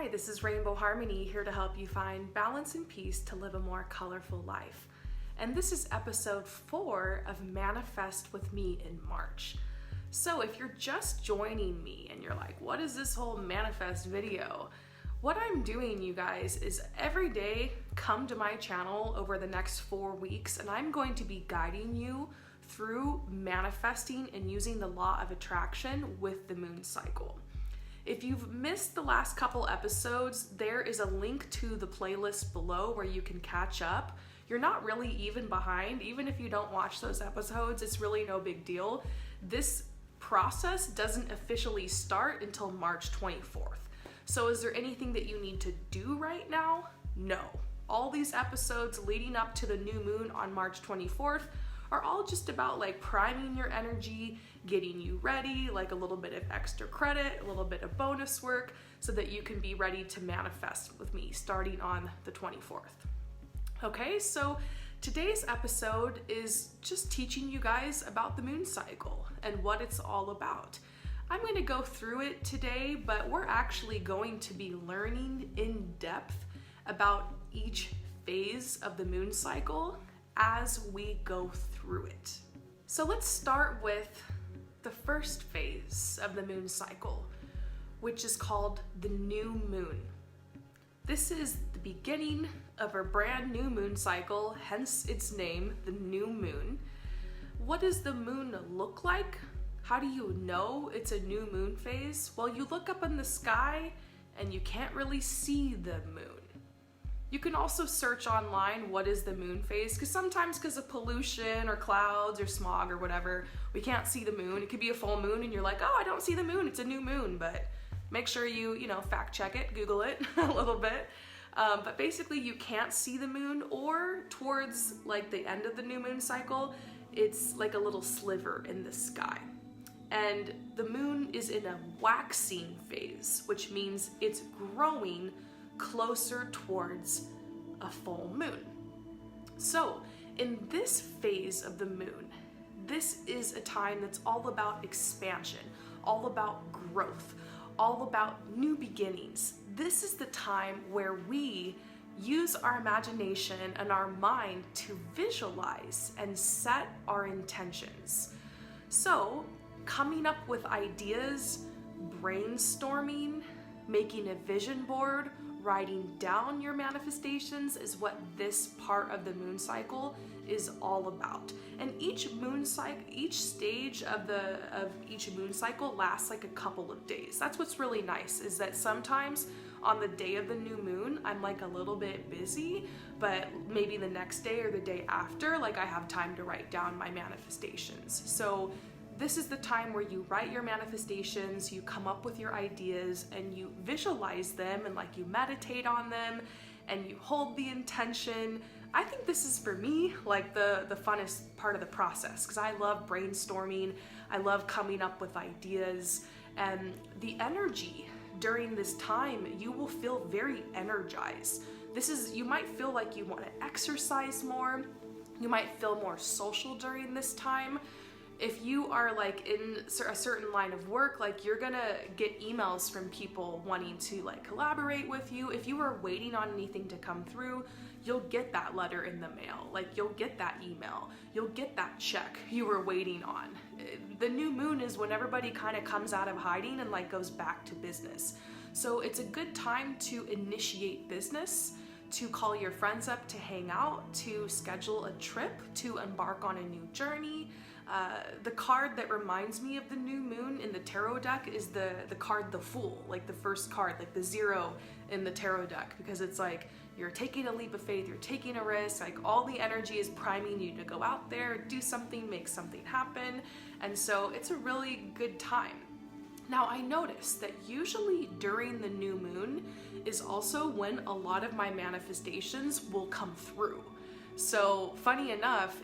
Hi, this is Rainbow Harmony, here to help you find balance and peace to live a more colorful life. And this is episode 4 of Manifest with Me in March. So if you're just joining me and you're like, what is this whole manifest video? What I'm doing, you guys, is every day come to my channel over the next 4 weeks and I'm going to be guiding you through manifesting and using the law of attraction with the moon cycle. If you've missed the last couple episodes, there is a link to the playlist below where you can catch up. You're not really even behind. Even if you don't watch those episodes, it's really no big deal. This process doesn't officially start until March 24th. So is there anything that you need to do right now? No. All these episodes leading up to the new moon on March 24th are all just about like priming your energy, getting you ready, like a little bit of extra credit, a little bit of bonus work, so that you can be ready to manifest with me starting on the 24th. Okay, so today's episode is just teaching you guys about the moon cycle and what it's all about. I'm going to go through it today, but we're actually going to be learning in depth about each phase of the moon cycle as we go through it. So let's start with the first phase of the moon cycle, which is called the new moon. This is the beginning of a brand new moon cycle, hence its name, the new moon. What does the moon look like? How do you know it's a new moon phase? Well, you look up in the sky and you can't really see the moon. You can also search online, what is the moon phase? Because sometimes because of pollution or clouds or smog or whatever, we can't see the moon. It could be a full moon and you're like, oh, I don't see the moon, it's a new moon. But make sure you fact check it, Google it a little bit. But basically you can't see the moon, or towards like the end of the new moon cycle, it's like a little sliver in the sky. And the moon is in a waxing phase, which means it's growing closer towards a full moon. So in this phase of the moon, this is a time that's all about expansion, all about growth, all about new beginnings. This is the time where we use our imagination and our mind to visualize and set our intentions. So coming up with ideas, brainstorming, making a vision board, writing down your manifestations is what this part of the moon cycle is all about. And each stage of each moon cycle lasts like a couple of days. That's what's really nice, is that sometimes on the day of the new moon, I'm like a little bit busy, but maybe the next day or the day after, like I have time to write down my manifestations. So this is the time where you write your manifestations, you come up with your ideas, and you visualize them, and like you meditate on them, and you hold the intention. I think this is, for me, like the funnest part of the process, because I love brainstorming, I love coming up with ideas, and the energy during this time, you will feel very energized. You might feel like you want to exercise more, you might feel more social during this time. If you are like in a certain line of work, like you're gonna get emails from people wanting to like collaborate with you. If you are waiting on anything to come through, you'll get that letter in the mail. Like you'll get that email, you'll get that check you were waiting on. The new moon is when everybody kind of comes out of hiding and like goes back to business. So it's a good time to initiate business, to call your friends up to hang out, to schedule a trip, to embark on a new journey. The card that reminds me of the new moon in the tarot deck is the card the Fool, like the first card, like the 0 in the tarot deck, because it's like you're taking a leap of faith, you're taking a risk, like all the energy is priming you to go out there, do something, make something happen, and so it's a really good time. Now I noticed that usually during the new moon is also when a lot of my manifestations will come through. So funny enough,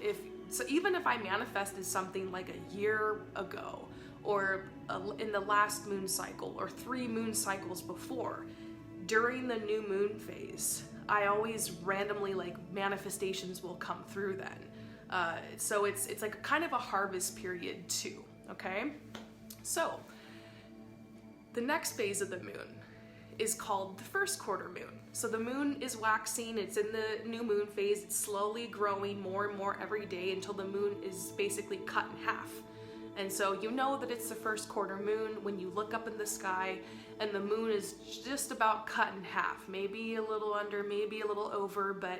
even if I manifested something like a year ago, or in the last moon cycle, or 3 moon cycles before, during the new moon phase, I always randomly, like, manifestations will come through then. So it's like kind of a harvest period too, okay? So the next phase of the moon is called the first quarter moon. So the moon is waxing, it's in the new moon phase, it's slowly growing more and more every day until the moon is basically cut in half. And so you know that it's the first quarter moon when you look up in the sky and the moon is just about cut in half, maybe a little under, maybe a little over, but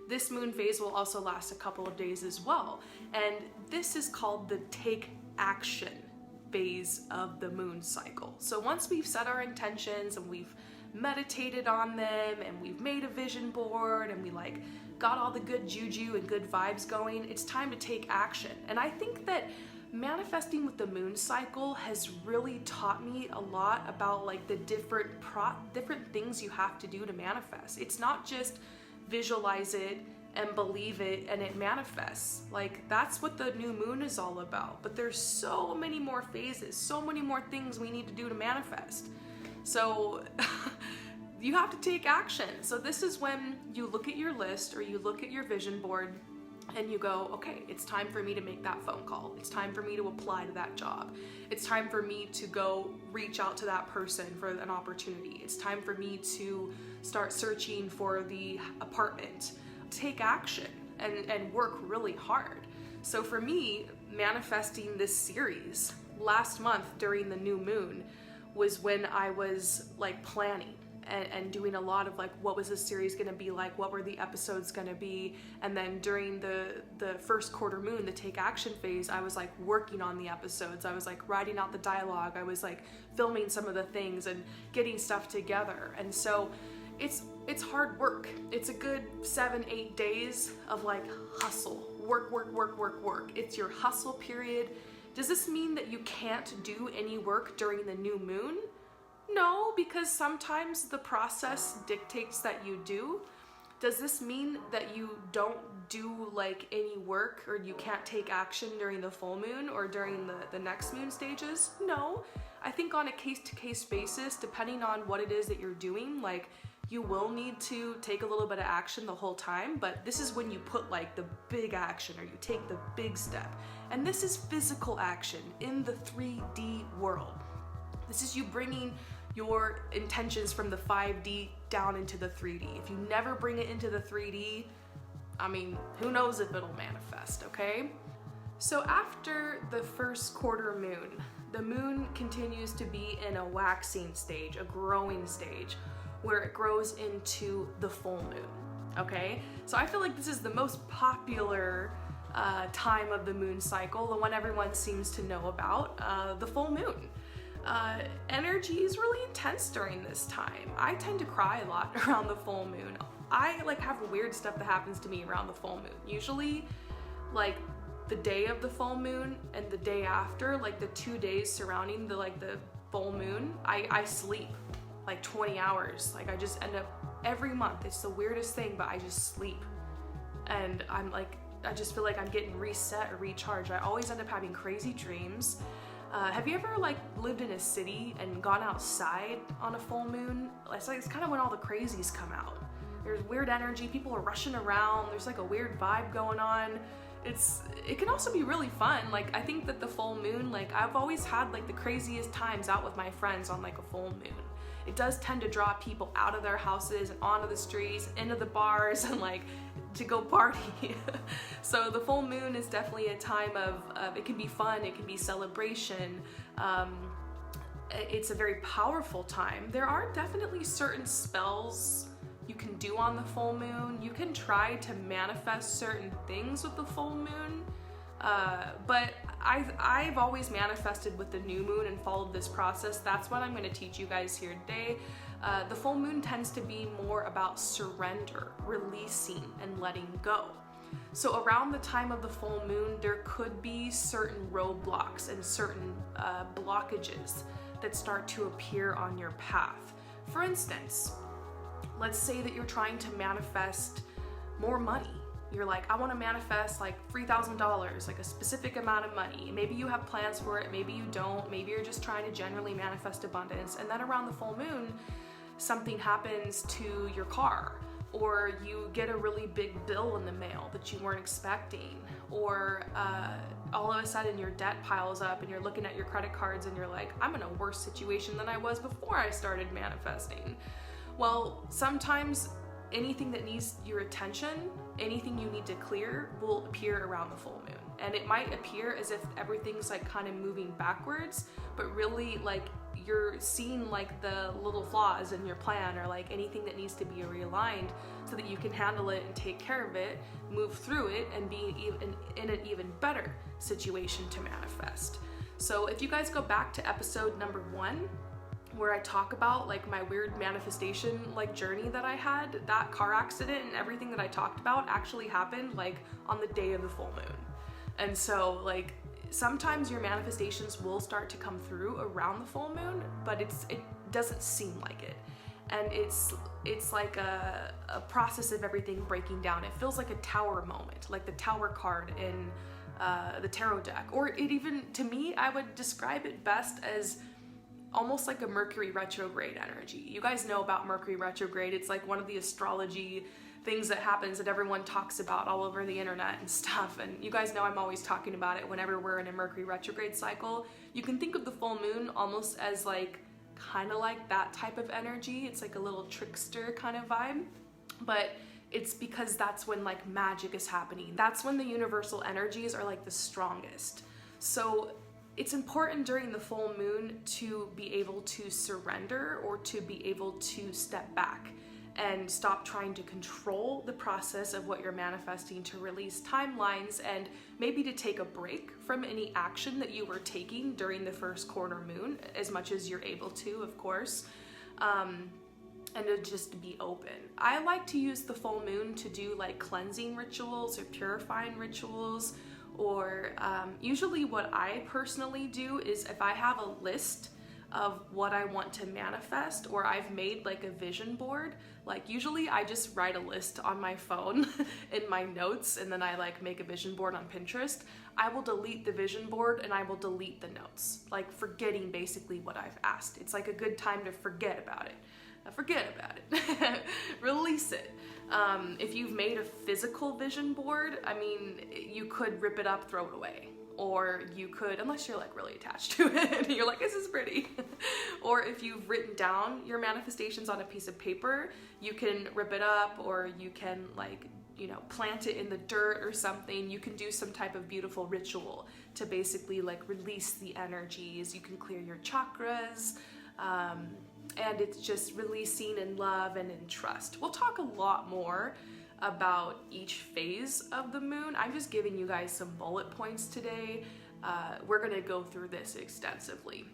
this moon phase will also last a couple of days as well. And this is called the take action phase of the moon cycle. So once we've set our intentions and we've meditated on them and we've made a vision board and we like got all the good juju and good vibes going, it's time to take action. And I think that manifesting with the moon cycle has really taught me a lot about like the different things you have to do to manifest. It's not just visualize it and believe it and it manifests. Like that's what the new moon is all about. But there's so many more phases, so many more things we need to do to manifest. So you have to take action. So this is when you look at your list or you look at your vision board and you go, okay, it's time for me to make that phone call. It's time for me to apply to that job. It's time for me to go reach out to that person for an opportunity. It's time for me to start searching for the apartment. Take action and work really hard. So for me, manifesting this series last month during the new moon was when I was like planning and doing a lot of like, what was this series gonna be like? What were the episodes gonna be? And then during the first quarter moon, the take action phase, I was like working on the episodes. I was like writing out the dialogue. I was like filming some of the things and getting stuff together. And so it's hard work. It's a good 7-8 days of like hustle, work. It's your hustle period. Does this mean that you can't do any work during the new moon? No, because sometimes the process dictates that you do. Does this mean that you don't do like any work or you can't take action during the full moon or during the next moon stages? No. I think on a case-to-case basis, depending on what it is that you're doing, like you will need to take a little bit of action the whole time, but this is when you put like the big action or you take the big step. And this is physical action in the 3D world. This is you bringing your intentions from the 5D down into the 3D. If you never bring it into the 3D, I mean, who knows if it'll manifest, okay? So after the first quarter moon, the moon continues to be in a waxing stage, a growing stage, where it grows into the full moon, okay? So I feel like this is the most popular time of the moon cycle, the one everyone seems to know about, the full moon. Energy is really intense during this time. I tend to cry a lot around the full moon. I like have weird stuff that happens to me around the full moon. Usually like the day of the full moon and the day after, like the 2 days surrounding the full moon, I sleep like 20 hours. Like I just end up every month. It's the weirdest thing, but I just sleep. And I'm like, I just feel like I'm getting reset or recharged. I always end up having crazy dreams. Have you ever like lived in a city and gone outside on a full moon? It's kind of when all the crazies come out. There's weird energy, people are rushing around, there's like a weird vibe going on. It can also be really fun. Like I think that the full moon, like I've always had like the craziest times out with my friends on like a full moon. It does tend to draw people out of their houses and onto the streets, into the bars, and like to go party. So the full moon is definitely a time of, it can be fun, it can be celebration. It's a very powerful time. There are definitely certain spells you can do on the full moon. You can try to manifest certain things with the full moon. But I've always manifested with the new moon and followed this process. That's what I'm going to teach you guys here today. The full moon tends to be more about surrender, releasing, and letting go. So around the time of the full moon, there could be certain roadblocks and certain blockages that start to appear on your path. For instance, let's say that you're trying to manifest more money. You're like, I want to manifest like $3,000, like a specific amount of money. Maybe you have plans for it, maybe you don't, maybe you're just trying to generally manifest abundance. And then around the full moon, something happens to your car, or you get a really big bill in the mail that you weren't expecting, or all of a sudden your debt piles up and you're looking at your credit cards and you're like, I'm in a worse situation than I was before I started manifesting. Well, sometimes anything that needs your attention, anything you need to clear, will appear around the full moon. And it might appear as if everything's like kind of moving backwards, but really like you're seeing like the little flaws in your plan, or like anything that needs to be realigned so that you can handle it and take care of it, move through it, and be in an even better situation to manifest. So if you guys go back to episode number 1, where I talk about like my weird manifestation like journey that I had, that car accident and everything that I talked about actually happened like on the day of the full moon. And so like sometimes your manifestations will start to come through around the full moon, but it doesn't seem like it. And it's like a process of everything breaking down. It feels like a tower moment, like the tower card in the tarot deck. Or it even, to me, I would describe it best as almost like a Mercury retrograde energy. You guys know about Mercury retrograde. It's like one of the astrology things that happens that everyone talks about all over the internet and stuff. And you guys know I'm always talking about it whenever we're in a Mercury retrograde cycle. You can think of the full moon almost as like kind of like that type of energy. It's like a little trickster kind of vibe, but it's because that's when like magic is happening. That's when the universal energies are like the strongest. So it's important during the full moon to be able to surrender, or to be able to step back and stop trying to control the process of what you're manifesting, to release timelines, and maybe to take a break from any action that you were taking during the first quarter moon, as much as you're able to, of course, and to just be open. I like to use the full moon to do like cleansing rituals or purifying rituals, or usually what I personally do is if I have a list of what I want to manifest, or I've made like a vision board, like usually I just write a list on my phone in my notes, and then I like make a vision board on Pinterest. I will delete the vision board and I will delete the notes, like forgetting basically what I've asked. It's like a good time to forget about it. Forget about it. Release it. If you've made a physical vision board, I mean, you could rip it up, throw it away. Or you could, unless you're like really attached to it, and you're like, this is pretty. Or if you've written down your manifestations on a piece of paper, you can rip it up, or you can like, you know, plant it in the dirt or something. You can do some type of beautiful ritual to basically like release the energies. You can clear your chakras. And it's just releasing in love and in trust. We'll talk a lot more about each phase of the moon. I'm just giving you guys some bullet points today. We're gonna go through this extensively.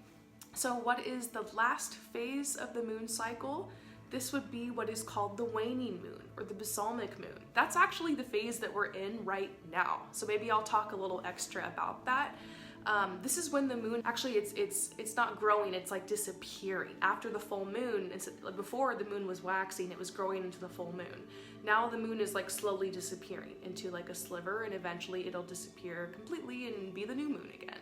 So what is the last phase of the moon cycle? This would be what is called the waning moon, or the balsamic moon. That's actually the phase that we're in right now. So maybe I'll talk a little extra about that. This is when the moon, actually it's not growing, it's like disappearing. After the full moon, before the moon was waxing, it was growing into the full moon. Now the moon is like slowly disappearing into like a sliver, and eventually it'll disappear completely and be the new moon again.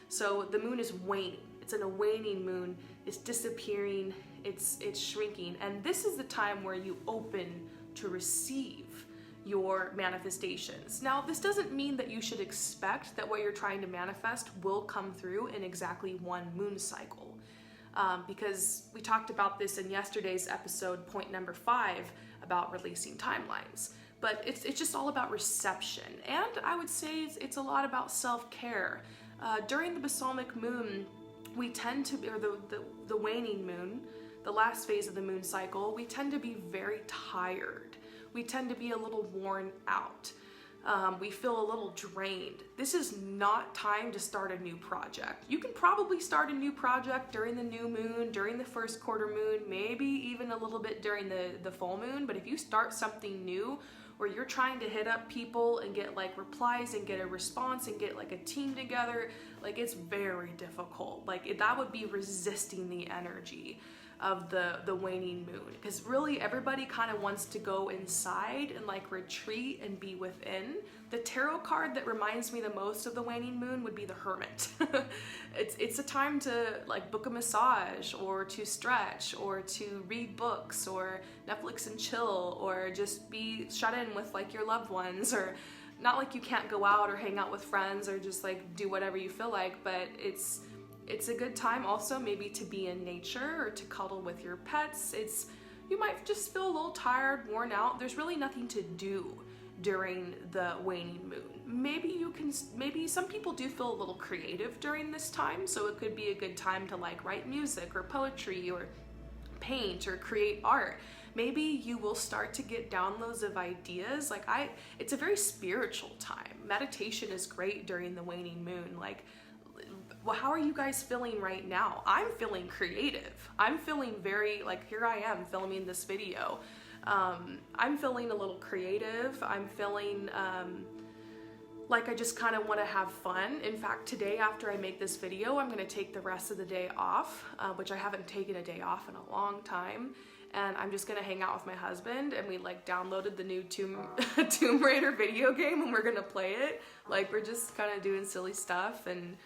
So the moon is waning. It's in a waning moon, it's disappearing, it's shrinking. And this is the time where you open to receive your manifestations. Now, this doesn't mean that you should expect that what you're trying to manifest will come through in exactly one moon cycle, because we talked about this in yesterday's episode, point number 5, about releasing timelines. But it's just all about reception, and I would say it's a lot about self-care. During the balsamic moon, we tend to, or the waning moon, the last phase of the moon cycle, we tend to be very tired. We tend to be a little worn out. We feel a little drained. This is not time to start a new project. You can probably start a new project during the new moon, during the first quarter moon, maybe even a little bit during the full moon, but if you start something new where you're trying to hit up people and get like replies and get a response and get like a team together, like it's very difficult. Like that would be resisting the energy. of the waning moon, because really everybody kind of wants to go inside and like retreat and be within. The tarot card that reminds me the most of the waning moon would be the Hermit. It's a time to like book a massage, or to stretch, or to read books, or Netflix and chill, or just be shut in with like your loved ones, or not like you can't go out or hang out with friends or just like do whatever you feel like, but it's a good time also maybe to be in nature or to cuddle with your pets. You might just feel a little tired, worn out. There's really nothing to do during the waning moon. Maybe some people do feel a little creative during this time, so it could be a good time to like write music or poetry or paint or create art. Maybe you will start to get downloads of ideas. It's a very spiritual time. Meditation is great during the waning moon. Like, well, how are you guys feeling right now? I'm feeling creative. I'm feeling very, like, here I am filming this video. I'm feeling a little creative. I'm feeling like I just kind of want to have fun. In fact, today after I make this video, I'm going to take the rest of the day off, which I haven't taken a day off in a long time. And I'm just gonna hang out with my husband, and we like downloaded the new Tomb Raider video game, and we're gonna play it. Like, we're just kind of doing silly stuff, and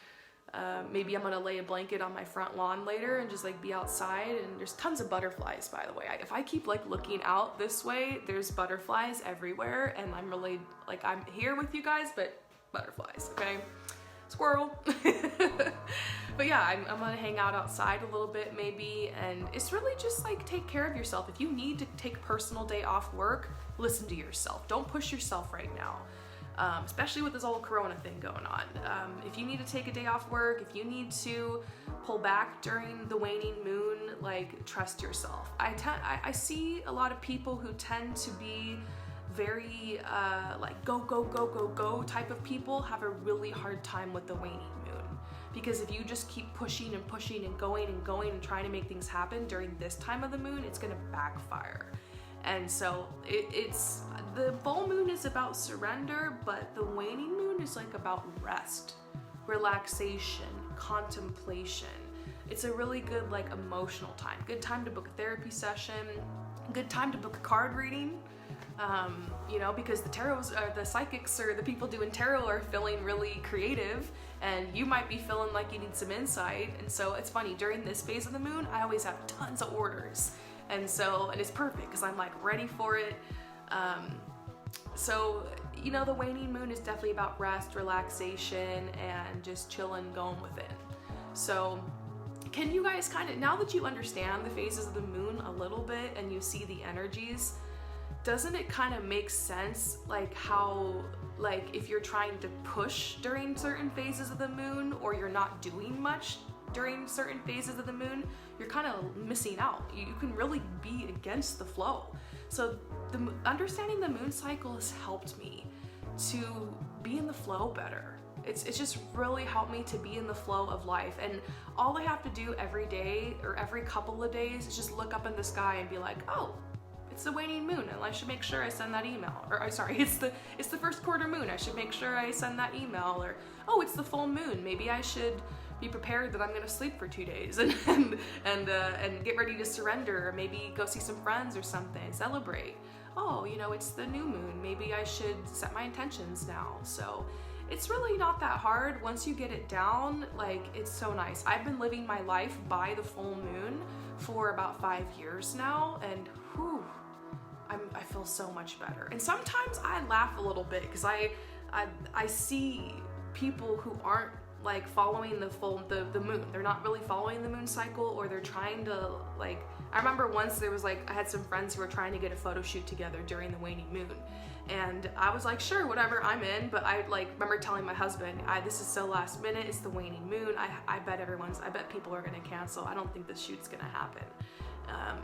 maybe I'm gonna lay a blanket on my front lawn later and just like be outside. And there's tons of butterflies, by the way. If I keep like looking out this way, there's butterflies everywhere, and I'm really like, I'm here with you guys, but butterflies, okay? Squirrel. But yeah, I'm gonna hang out outside a little bit maybe, and it's really just like take care of yourself. If you need to take a personal day off work, listen to yourself. Don't push yourself right now, especially with this whole corona thing going on. If you need to take a day off work, if you need to pull back during the waning moon, like, trust yourself. I see a lot of people who tend to be very like go type of people have a really hard time with the waning moon, because if you just keep pushing and pushing and going and trying to make things happen during this time of the moon, it's gonna backfire. And so it's the full moon is about surrender, but the waning moon is like about rest, relaxation, contemplation. It's a really good like emotional time. Good time to book a therapy session, good time to book a card reading. You know, because the psychics or the people doing tarot are feeling really creative, and you might be feeling like you need some insight. And so it's funny, during this phase of the moon, I always have tons of orders. And it's perfect because I'm like ready for it. So, you know, the waning moon is definitely about rest, relaxation, and just chilling, going with it. So can you guys kind of, now that you understand the phases of the moon a little bit and you see the energies, doesn't it kind of make sense, like how, like if you're trying to push during certain phases of the moon, or you're not doing much during certain phases of the moon, you're kind of missing out. You can really be against the flow. So understanding the moon cycle has helped me to be in the flow better. It's just really helped me to be in the flow of life. And all I have to do every day or every couple of days is just look up in the sky and be like, oh, it's the waning moon, and I should make sure I send that email. Or sorry, it's the first quarter moon, I should make sure I send that email. Or, oh, it's the full moon, maybe I should be prepared that I'm gonna sleep for 2 days and get ready to surrender, or maybe go see some friends or something, celebrate. Oh, you know, it's the new moon, maybe I should set my intentions now. So it's really not that hard once you get it down. Like, it's so nice. I've been living my life by the full moon for about 5 years now, and whew, I feel so much better. And sometimes I laugh a little bit because I see people who aren't like following the moon. They're not really following the moon cycle, or they're trying to, like, I remember once there was like, I had some friends who were trying to get a photo shoot together during the waning moon, and I was like, sure, whatever, I'm in. But I like remember telling my husband, this is so last minute, it's the waning moon, I bet people are gonna cancel. I don't think this shoot's gonna happen.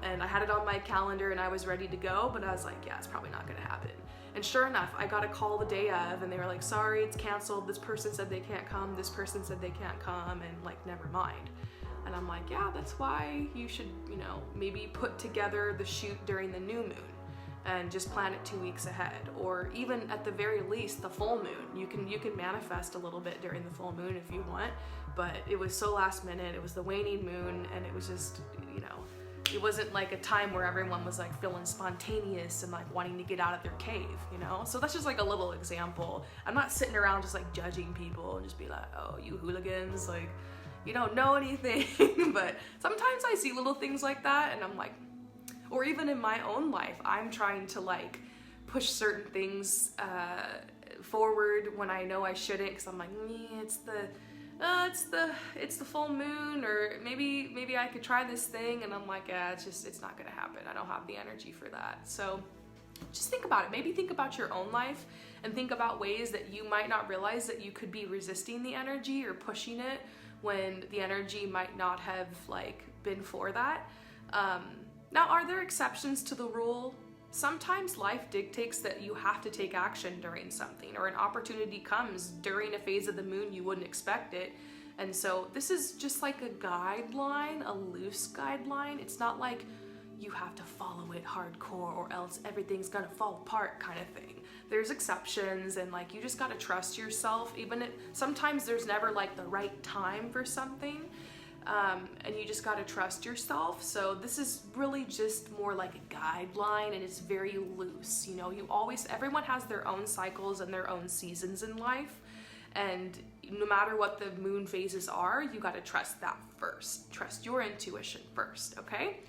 And I had it on my calendar and I was ready to go, but I was like, yeah, it's probably not gonna happen. And sure enough, I got a call the day of, and they were like, sorry, it's canceled. This person said they can't come. This person said they can't come, and like, never mind. And I'm like, yeah, that's why you should, you know, maybe put together the shoot during the new moon and just plan it 2 weeks ahead, or even at the very least the full moon. You can manifest a little bit during the full moon if you want, but it was so last minute. It was the waning moon, and it was just, you know, It wasn't like a time where everyone was like feeling spontaneous and like wanting to get out of their cave, you know? So that's just like a little example. I'm not sitting around just like judging people and just be like, oh, you hooligans, like, you don't know anything. But sometimes I see little things like that and I'm like, or even in my own life, I'm trying to like push certain things forward when I know I shouldn't, because I'm like, it's the full moon, or maybe I could try this thing, and I'm like, yeah, it's not gonna happen. I don't have the energy for that. So just think about it. Maybe think about your own life and think about ways that you might not realize that you could be resisting the energy or pushing it when the energy might not have like been for that. Now, are there exceptions to the rule? Sometimes life dictates that you have to take action during something, or an opportunity comes during a phase of the moon you wouldn't expect it. And so this is just like a guideline, a loose guideline. It's not like you have to follow it hardcore or else everything's gonna fall apart kind of thing. There's exceptions, and like you just gotta trust yourself. Even if sometimes there's never like the right time for something. And you just got to trust yourself. So this is really just more like a guideline, and it's very loose. You know, everyone has their own cycles and their own seasons in life. And no matter what the moon phases are, you got to trust that first. Trust your intuition first, okay?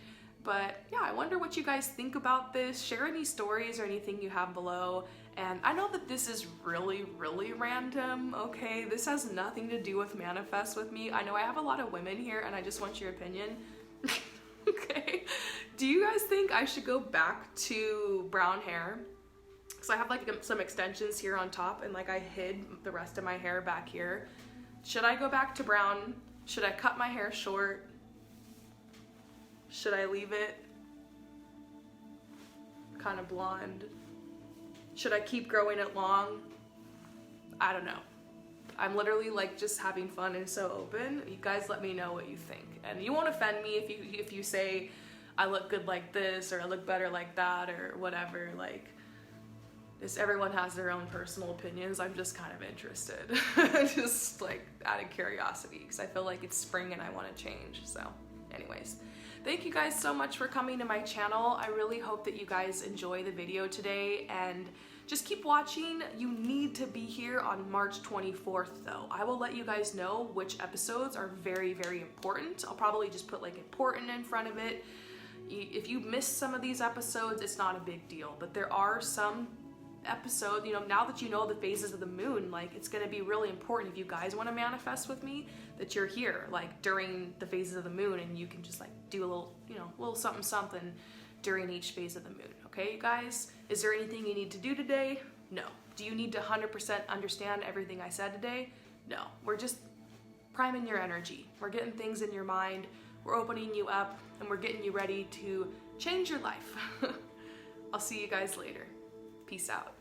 But yeah, I wonder what you guys think about this. Share any stories or anything you have below. And I know that this is really, really random, okay? This has nothing to do with Manifest with Me. I know I have a lot of women here, and I just want your opinion. Okay? Do you guys think I should go back to brown hair? Because I have like some extensions here on top, and like I hid the rest of my hair back here. Should I go back to brown? Should I cut my hair short? Should I leave it kind of blonde? Should I keep growing it long? I don't know. I'm literally like just having fun and so open. You guys let me know what you think. And you won't offend me if you say I look good like this, or I look better like that, or whatever. Like, everyone has their own personal opinions. I'm just kind of interested. Just like out of curiosity, because I feel like it's spring and I want to change. So anyways, thank you guys so much for coming to my channel. I really hope that you guys enjoy the video today, and just keep watching. You need to be here on March 24th though. I will let you guys know which episodes are very, very important. I'll probably just put like important in front of it. If you miss some of these episodes, it's not a big deal, but there are some episodes, you know, now that you know the phases of the moon, like it's gonna be really important if you guys want to manifest with me, that you're here like during the phases of the moon, and you can just like do a little, you know, little something during each phase of the moon. Okay, you guys, is there anything you need to do today? No. Do you need to 100% understand everything I said today? No. We're just priming your energy. We're getting things in your mind. We're opening you up, and we're getting you ready to change your life. I'll see you guys later. Peace out.